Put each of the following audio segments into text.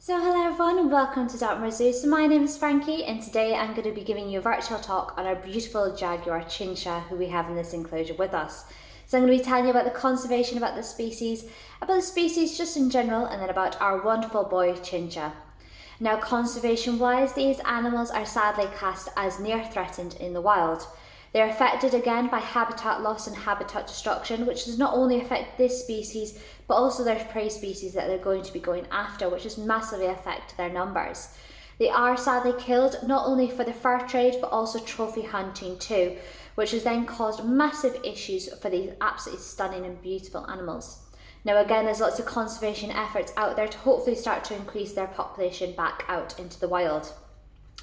So hello everyone and welcome to Dartmoor Zoo. So my name is Frankie and today I'm going to be giving you a virtual talk on our beautiful Jaguar chinchilla who we have in this enclosure with us. So I'm going to be telling you about the conservation about the species just in general, and then about our wonderful boy chinchilla. Now, conservation wise, these animals are sadly classed as near threatened in the wild. They're affected again by habitat loss and habitat destruction, which does not only affect this species, but also their prey species that they're going to be going after, which has massively affected their numbers. They are sadly killed not only for the fur trade, but also trophy hunting too, which has then caused massive issues for these absolutely stunning and beautiful animals. Now again, there's lots of conservation efforts out there to hopefully start to increase their population back out into the wild.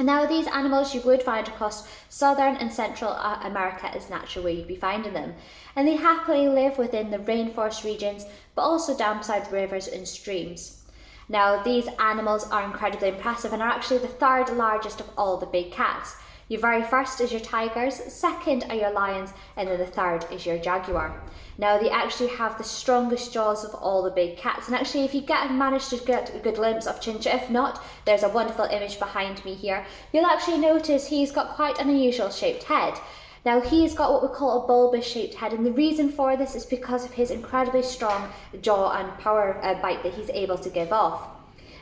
Now, these animals you would find across Southern and Central America is naturally where you'd be finding them. And they happily live within the rainforest regions, but also down beside rivers and streams. Now, these animals are incredibly impressive and are actually the third largest of all the big cats. Your very first is your tigers, second are your lions, and then the third is your jaguar. Now, they actually have the strongest jaws of all the big cats, and actually if you manage to get a good glimpse of Chinchilla, if not, there's a wonderful image behind me here, you'll actually notice he's got quite an unusual shaped head. Now, he's got what we call a bulbous shaped head, and the reason for this is because of his incredibly strong jaw and power bite that he's able to give off.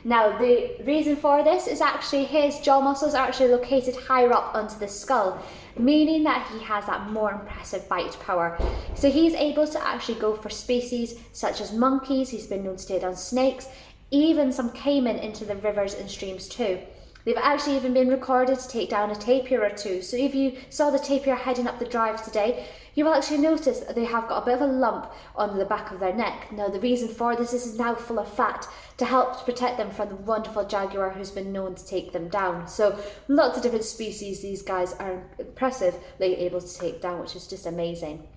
Now, the reason for this is actually his jaw muscles are actually located higher up onto the skull, meaning that he has that more impressive bite power. So he's able to actually go for species such as monkeys, he's been known to take down snakes, even some caiman into the rivers and streams too. They've actually even been recorded to take down a tapir or two. So if you saw the tapir heading up the drive today, you will actually notice that they have got a bit of a lump on the back of their neck. Now, the reason for this is now full of fat to help to protect them from the wonderful jaguar who's been known to take them down. So lots of different species these guys are impressively able to take down, which is just amazing.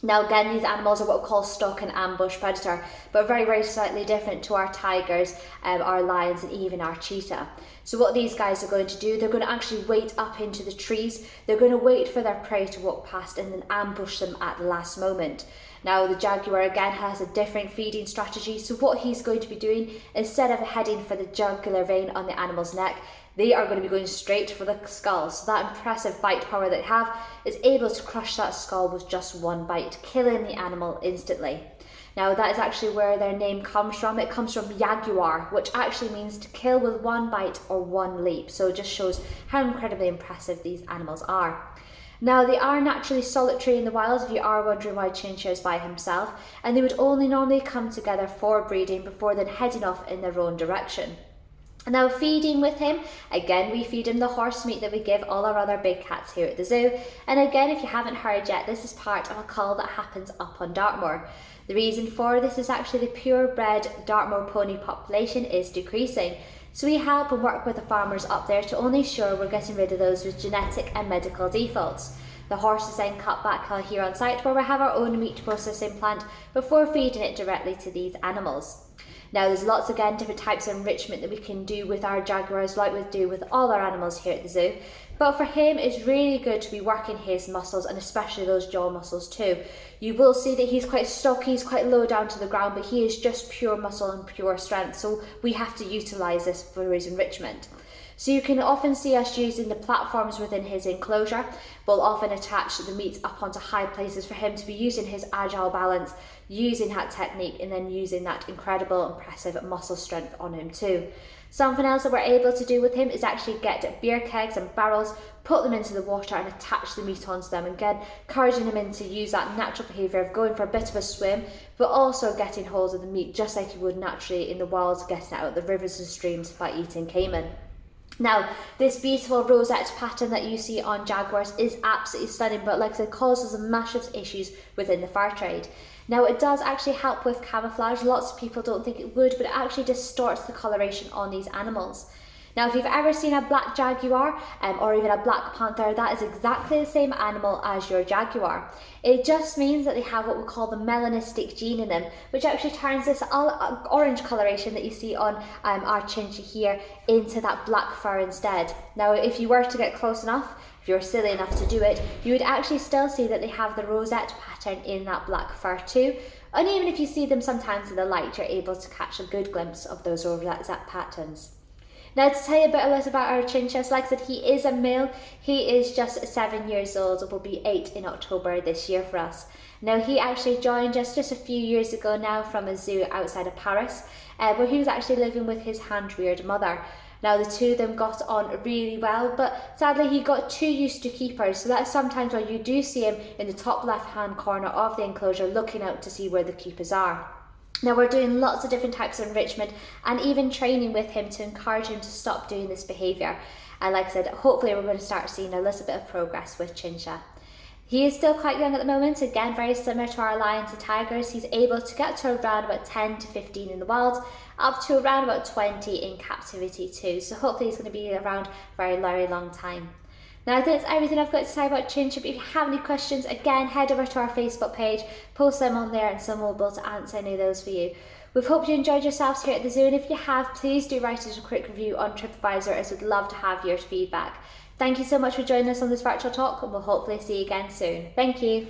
Now again, these animals are what we call stalk and ambush predator, but very, very slightly different to our tigers, our lions, and even our cheetah. So what these guys are going to do, they're going to actually wait up into the trees, they're going to wait for their prey to walk past and then ambush them at the last moment. Now the jaguar again has a different feeding strategy, so what he's going to be doing, instead of heading for the jugular vein on the animal's neck, they are going to be going straight for the skull. So that impressive bite power they have is able to crush that skull with just one bite, killing the animal instantly. Now that is actually where their name comes from. It comes from Jaguar, which actually means to kill with one bite or one leap. So it just shows how incredibly impressive these animals are. Now, they are naturally solitary in the wild, if you are wondering why Chinchilla is by himself, and they would only normally come together for breeding before then heading off in their own direction. Now, feeding with him, again, we feed him the horse meat that we give all our other big cats here at the zoo. And again, if you haven't heard yet, this is part of a cull that happens up on Dartmoor. The reason for this is actually the purebred Dartmoor pony population is decreasing. So we help and work with the farmers up there to only ensure we're getting rid of those with genetic and medical defaults. The horse is then cut back here on site where we have our own meat processing plant before feeding it directly to these animals. Now, there's lots, again, different types of enrichment that we can do with our jaguars, like we do with all our animals here at the zoo. But for him, it's really good to be working his muscles, and especially those jaw muscles too. You will see that he's quite stocky, he's quite low down to the ground, but he is just pure muscle and pure strength. So we have to utilise this for his enrichment. So you can often see us using the platforms within his enclosure. We'll often attach the meat up onto high places for him to be using his agile balance, using that technique, and then using that incredible, impressive muscle strength on him too. Something else that we're able to do with him is actually get beer kegs and barrels, put them into the water and attach the meat onto them, and again, encouraging him in to use that natural behaviour of going for a bit of a swim, but also getting hold of the meat just like he would naturally in the wild, getting it out of the rivers and streams by eating caiman. Now, this beautiful rosette pattern that you see on jaguars is absolutely stunning, but like I said, causes massive issues within the fur trade. Now, it does actually help with camouflage. Lots of people don't think it would, but it actually distorts the coloration on these animals. Now, if you've ever seen a black jaguar or even a black panther, that is exactly the same animal as your jaguar. It just means that they have what we call the melanistic gene in them, which actually turns this orange coloration that you see on our chinchilla here into that black fur instead. Now, if you were to get close enough, if you're silly enough to do it, you would actually still see that they have the rosette pattern in that black fur too, And even if you see them sometimes in the light, you're able to catch a good glimpse of those exact patterns. Now, to tell you a bit less about our chinchas, like I said, he is a male. He is just 7 years old and will be 8 in October this year for us. Now, he actually joined us just a few years ago now from a zoo outside of Paris, where he was actually living with his hand-reared mother. Now, the two of them got on really well, but sadly he got too used to keepers, so that's sometimes why you do see him in the top left-hand corner of the enclosure looking out to see where the keepers are. Now, we're doing lots of different types of enrichment and even training with him to encourage him to stop doing this behaviour. And like I said, hopefully we're going to start seeing a little bit of progress with Chincha. He is still quite young at the moment, again very similar to our lions and tigers. He's able to get to around about 10 to 15 in the wild, up to around about 20 in captivity too. So hopefully he's going to be around for a very long time. Now, I think that's everything I've got to say about Chincha, but if you have any questions, again, head over to our Facebook page, post them on there and someone will be able to answer any of those for you. We hope you enjoyed yourselves here at the zoo, and if you have, please do write us a quick review on TripAdvisor, as we'd love to have your feedback. Thank you so much for joining us on this virtual talk, and we'll hopefully see you again soon. Thank you.